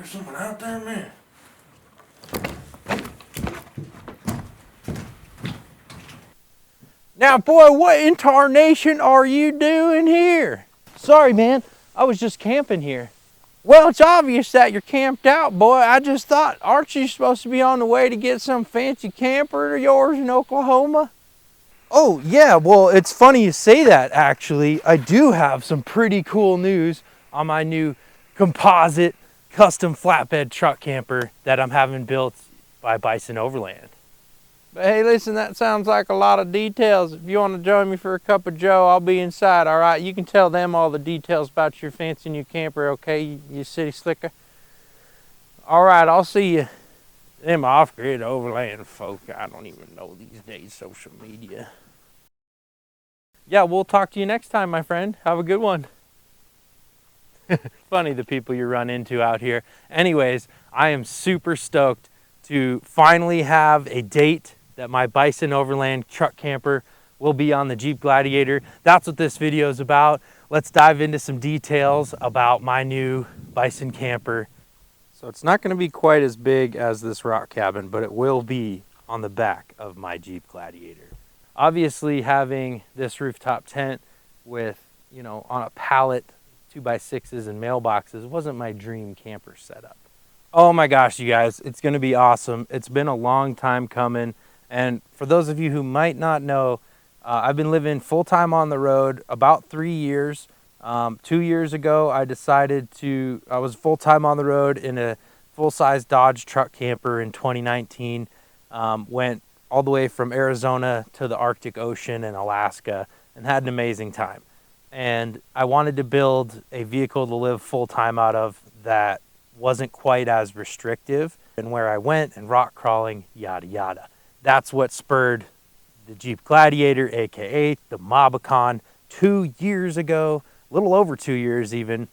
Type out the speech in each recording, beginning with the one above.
Someone out there, man? Now, boy, what in tarnation are you doing here? Sorry, man. I was just camping here. Well, it's obvious that you're camped out, boy. I just thought, aren't you supposed to be on the way to get some fancy camper of yours in Oklahoma? Oh, yeah. Well, it's funny you say that, actually. I do have some pretty cool news on my new composite custom flatbed truck camper that I'm having built by Bison Overland. But hey, listen, that sounds like a lot of details. If you want to join me for a cup of joe, I'll be inside, all right? You can tell them all the details about your fancy new camper, okay, you city slicker? All right, I'll see you. Them off-grid Overland folk, I don't even know these days, social media. Yeah, we'll talk to you next time, my friend. Have a good one. Funny the people you run into out here. Anyways, I am super stoked to finally have a date that my Bison Overland truck camper will be on the Jeep Gladiator. That's what this video is about. Let's dive into some details about my new Bison camper. So it's not going to be quite as big as this rock cabin, but it will be on the back of my Jeep Gladiator. Obviously, having this rooftop tent with, you know, on a pallet, 2x6s and mailboxes wasn't my dream camper setup. Oh my gosh, you guys, it's going to be awesome. It's been a long time coming. And for those of you who might not know, I've been living full-time on the road about 3 years. 2 years ago, I was full-time on the road in a full-size Dodge truck camper in 2019. Went all the way from Arizona to the Arctic Ocean and Alaska and had an amazing time. And I wanted to build a vehicle to live full-time out of that wasn't quite as restrictive and where I went and rock crawling, yada yada. That's what spurred the Jeep Gladiator, aka the Mobicon, 2 years ago, a little over 2 years even.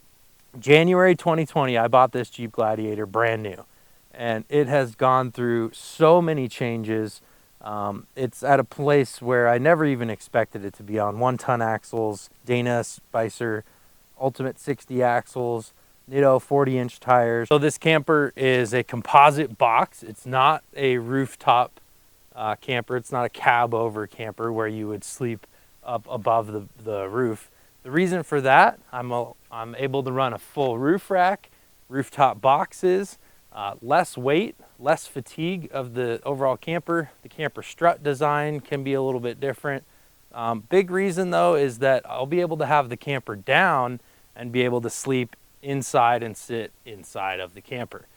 January 2020, I bought this Jeep Gladiator brand new, and it has gone through so many changes. It's at a place where I never even expected it to be on. 1-ton axles, Dana Spicer Ultimate 60 axles, Nitto 40-inch tires. So this camper is a composite box. It's not a rooftop camper. It's not a cab over camper where you would sleep up above the roof. The reason for that, I'm able to run a full roof rack, rooftop boxes, less weight, less fatigue of the overall camper. The camper strut design can be a little bit different. Big reason though is that I'll be able to have the camper down and be able to sleep inside and sit inside of the camper.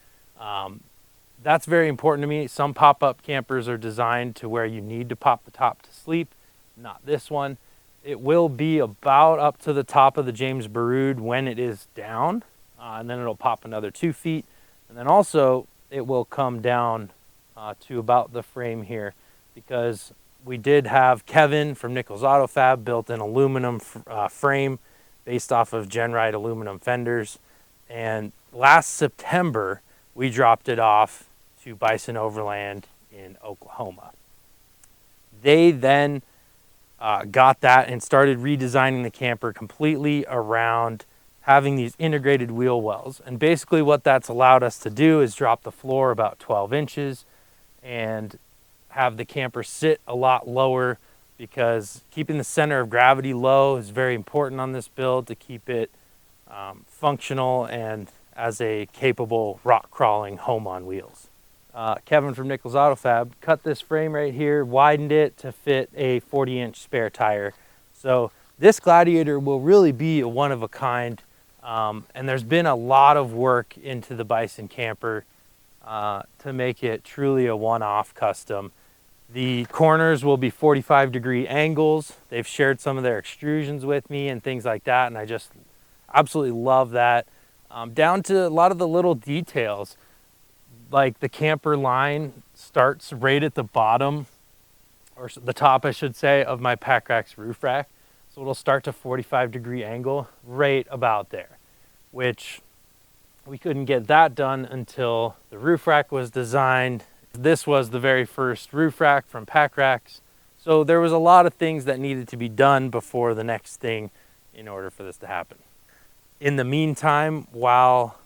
That's very important to me. Some pop-up campers are designed to where you need to pop the top to sleep, not this one. It will be about up to the top of the James Baroud when it is down, and then it'll pop another 2 feet. And then also it will come down to about the frame here, because we did have Kevin from Nichols Auto Fab built an aluminum frame based off of Genrite aluminum fenders. And last September, we dropped it off to Bison Overland in Oklahoma. They then got that and started redesigning the camper completely around having these integrated wheel wells. And basically what that's allowed us to do is drop the floor about 12 inches and have the camper sit a lot lower, because keeping the center of gravity low is very important on this build to keep it functional and as a capable rock crawling home on wheels. Kevin from Nichols Auto Fab cut this frame right here, widened it to fit a 40-inch spare tire. So this Gladiator will really be a one of a kind. And there's been a lot of work into the Bison camper to make it truly a one-off custom. The corners will be 45-degree angles. They've shared some of their extrusions with me and things like that, and I just absolutely love that. Down to a lot of the little details, like the camper line starts right at the bottom, or the top I should say, of my Pack Rack's roof rack. So So it'll start to 45-degree angle right about there, which we couldn't get that done until the roof rack was designed. This was the very first roof rack from Pack Racks. So there was a lot of things that needed to be done before the next thing in order for this to happen. In the meantime, while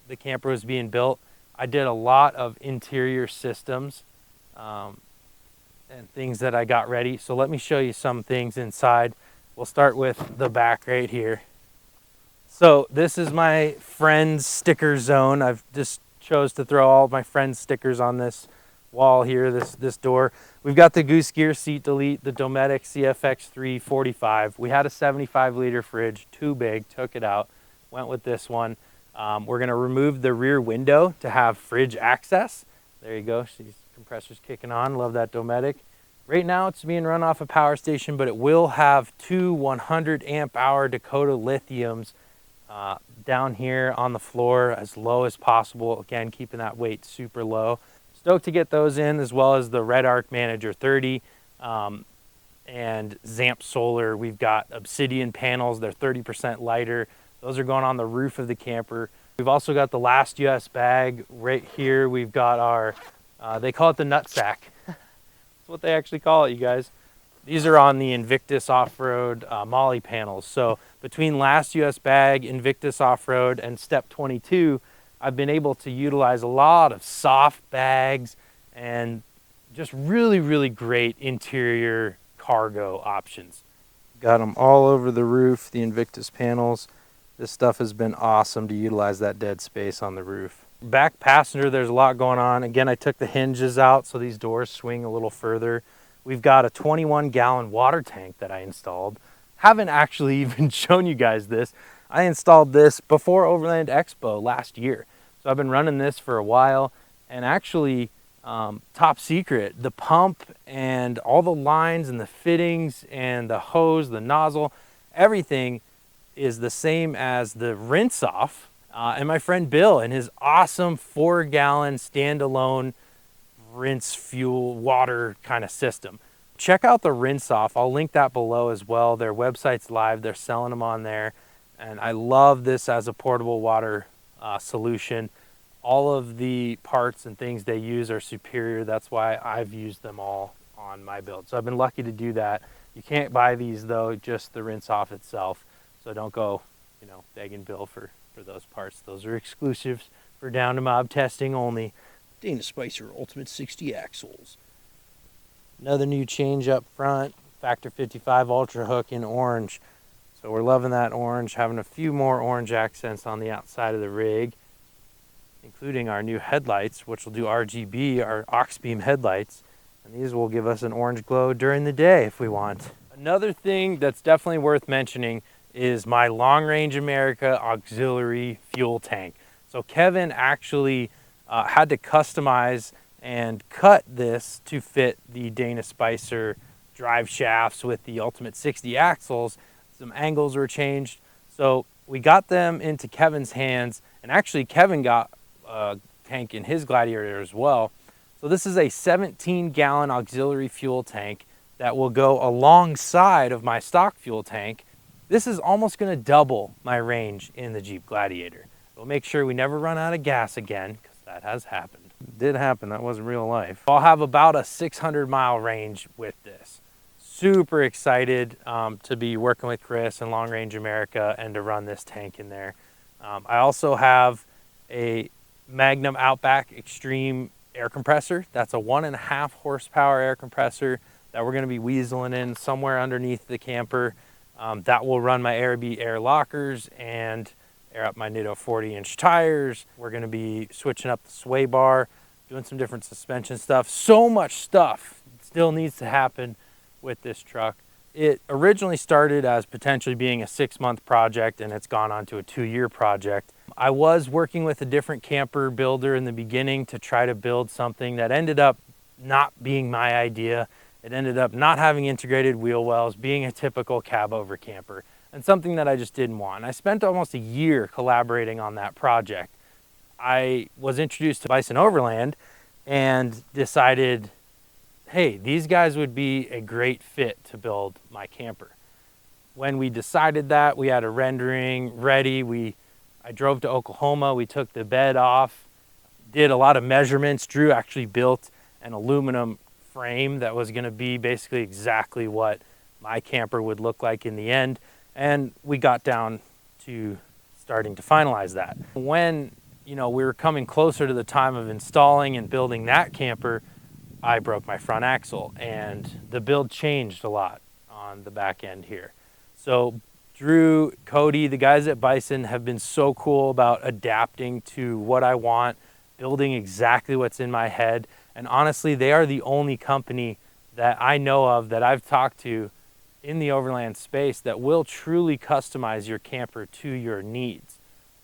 the camper was being built, I did a lot of interior systems and things that I got ready. So let me show you some things inside. We'll start with the back right here. So this is my friend's sticker zone. I've just chose to throw all of my friend's stickers on this wall here, this door. We've got the Goose Gear Seat Delete, the Dometic CFX3 45. We had a 75-liter fridge, too big, took it out, went with this one. We're gonna remove the rear window to have fridge access. There you go, compressor's kicking on, love that Dometic. Right now it's being run off a power station, but it will have two 100 amp hour Dakota lithiums down here on the floor as low as possible. Again, keeping that weight super low. Stoked to get those in, as well as the Red Arc Manager 30 and Zamp Solar. We've got Obsidian panels, they're 30% lighter. Those are going on the roof of the camper. We've also got the last US bag right here. We've got our, they call it the nut sack. That's what they actually call it, you guys. These are on the Invictus Off-Road Molly panels. So between last US bag, Invictus Off-Road, and Step 22, I've been able to utilize a lot of soft bags and just really, really great interior cargo options. Got them all over the roof, the Invictus panels. This stuff has been awesome to utilize that dead space on the roof. Back passenger, there's a lot going on. Again, I took the hinges out so these doors swing a little further. We've got a 21-gallon water tank that I installed. Haven't actually even shown you guys this. I installed this before Overland Expo last year. So I've been running this for a while, and actually, top secret, the pump and all the lines and the fittings and the hose, the nozzle, everything is the same as the rinse off. And my friend Bill and his awesome 4-gallon standalone rinse fuel water kind of system. Check out the rinse off. I'll link that below as well. Their website's live. They're selling them on there. And I love this as a portable water solution. All of the parts and things they use are superior. That's why I've used them all on my build. So I've been lucky to do that. You can't buy these though, just the rinse off itself. So don't go, begging Bill for those parts. Those are exclusives for down to mob testing only. Dana Spicer Ultimate 60 Axles. Another new change up front, Factor 55 Ultra Hook in orange. So we're loving that orange, having a few more orange accents on the outside of the rig, including our new headlights, which will do RGB, our aux beam headlights. And these will give us an orange glow during the day if we want. Another thing that's definitely worth mentioning is my Long Range America auxiliary fuel tank. So Kevin actually had to customize and cut this to fit the Dana Spicer drive shafts with the Ultimate 60 axles. Some angles were changed. So we got them into Kevin's hands, and actually Kevin got a tank in his Gladiator as well. So this is a 17-gallon auxiliary fuel tank that will go alongside of my stock fuel tank. This is almost going to double my range in the Jeep Gladiator. We'll make sure we never run out of gas again, because that has happened. It did happen, that wasn't real life. I'll have about a 600-mile range with this. Super excited to be working with Chris and Long Range America and to run this tank in there. I also have a Magnum Outback Extreme air compressor. That's a 1.5 horsepower air compressor that we're going to be weaseling in somewhere underneath the camper. That will run my Airby air lockers and air up my Nitto 40-inch tires. We're going to be switching up the sway bar, doing some different suspension stuff. So much stuff still needs to happen with this truck. It originally started as potentially being a 6-month project, and it's gone on to a 2-year project. I was working with a different camper builder in the beginning to try to build something that ended up not being my idea. It ended up not having integrated wheel wells, being a typical cab over camper, and something that I just didn't want. And I spent almost a year collaborating on that project. I was introduced to Bison Overland and decided, hey, these guys would be a great fit to build my camper. when we decided that, we had a rendering ready. I drove to Oklahoma, we took the bed off, did a lot of measurements. Drew actually built an aluminum frame that was gonna be basically exactly what my camper would look like in the end. And we got down to starting to finalize that. When we were coming closer to the time of installing and building that camper, I broke my front axle and the build changed a lot on the back end here. So Drew, Cody, the guys at Bison have been so cool about adapting to what I want, building exactly what's in my head. And honestly, they are the only company that I know of that I've talked to in the Overland space that will truly customize your camper to your needs.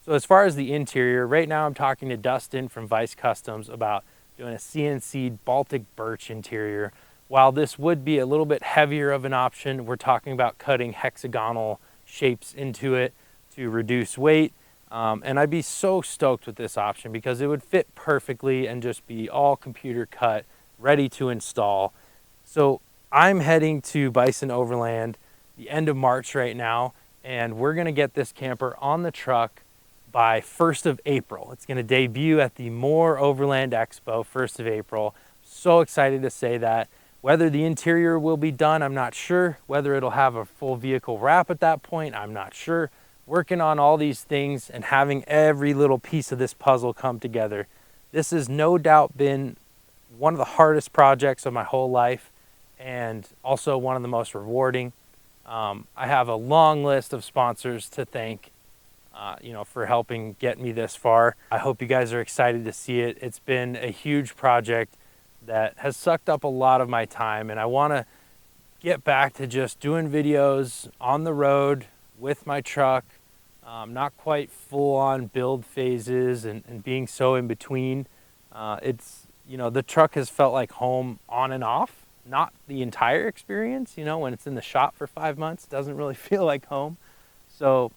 So as far as the interior, right now I'm talking to Dustin from Vice Customs about doing a CNC Baltic birch interior. While this would be a little bit heavier of an option, we're talking about cutting hexagonal shapes into it to reduce weight. And I'd be so stoked with this option because it would fit perfectly and just be all computer cut, ready to install. So I'm heading to Bison Overland the end of March right now, and we're gonna get this camper on the truck by 1st of April. It's gonna debut at the Moore Overland Expo, 1st of April. So excited to say that. Whether the interior will be done, I'm not sure. Whether it'll have a full vehicle wrap at that point, I'm not sure. Working on all these things and having every little piece of this puzzle come together. This has no doubt been one of the hardest projects of my whole life and also one of the most rewarding. I have a long list of sponsors to thank for helping get me this far. I hope you guys are excited to see it. It's been a huge project that has sucked up a lot of my time, and I want to get back to just doing videos on the road with my truck, not quite full on build phases and being so in between. The truck has felt like home on and off, not the entire experience. When it's in the shop for 5 months, it doesn't really feel like home. So,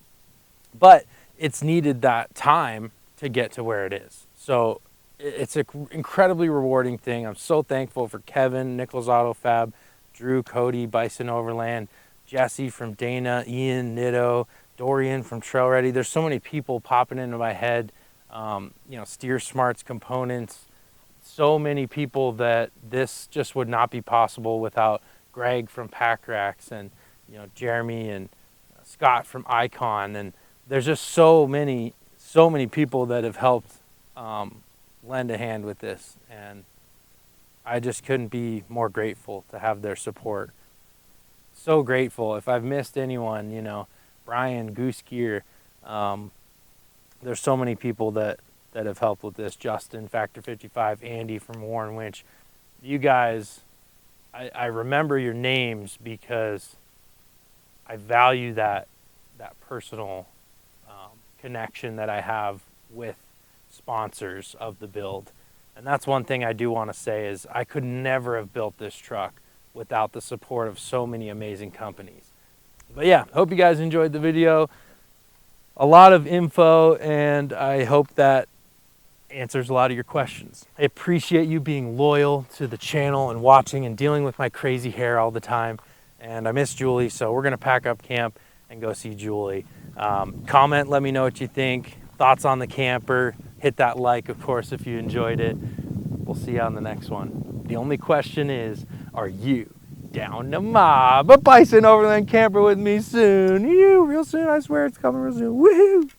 but it's needed that time to get to where it is. So it's an incredibly rewarding thing. I'm so thankful for Kevin, Nichols Auto Fab, Drew, Cody, Bison Overland, Jesse from Dana, Ian, Nitto, Dorian from Trail Ready. There's so many people popping into my head. Steer Smarts Components. So many people that this just would not be possible without Greg from Pack Racks and Jeremy and Scott from Icon. And there's just so many people that have helped lend a hand with this, and I just couldn't be more grateful to have their support. So grateful. If I've missed anyone, Brian, Goose Gear, there's so many people that have helped with this. Justin, Factor 55, Andy from Warren Winch. You guys, I remember your names because I value that personal connection that I have with sponsors of the build. And that's one thing I do want to say is I could never have built this truck without the support of so many amazing companies. But yeah, hope you guys enjoyed the video. A lot of info, and I hope that answers a lot of your questions. I appreciate you being loyal to the channel and watching and dealing with my crazy hair all the time. And I miss Julie, so we're gonna pack up camp and go see Julie. Comment, let me know what you think. Thoughts on the camper. Hit that like, of course, if you enjoyed it. We'll see you on the next one. The only question is, are you down to mob a Bison Overland camper with me soon? Real soon, I swear it's coming real soon. Woohoo!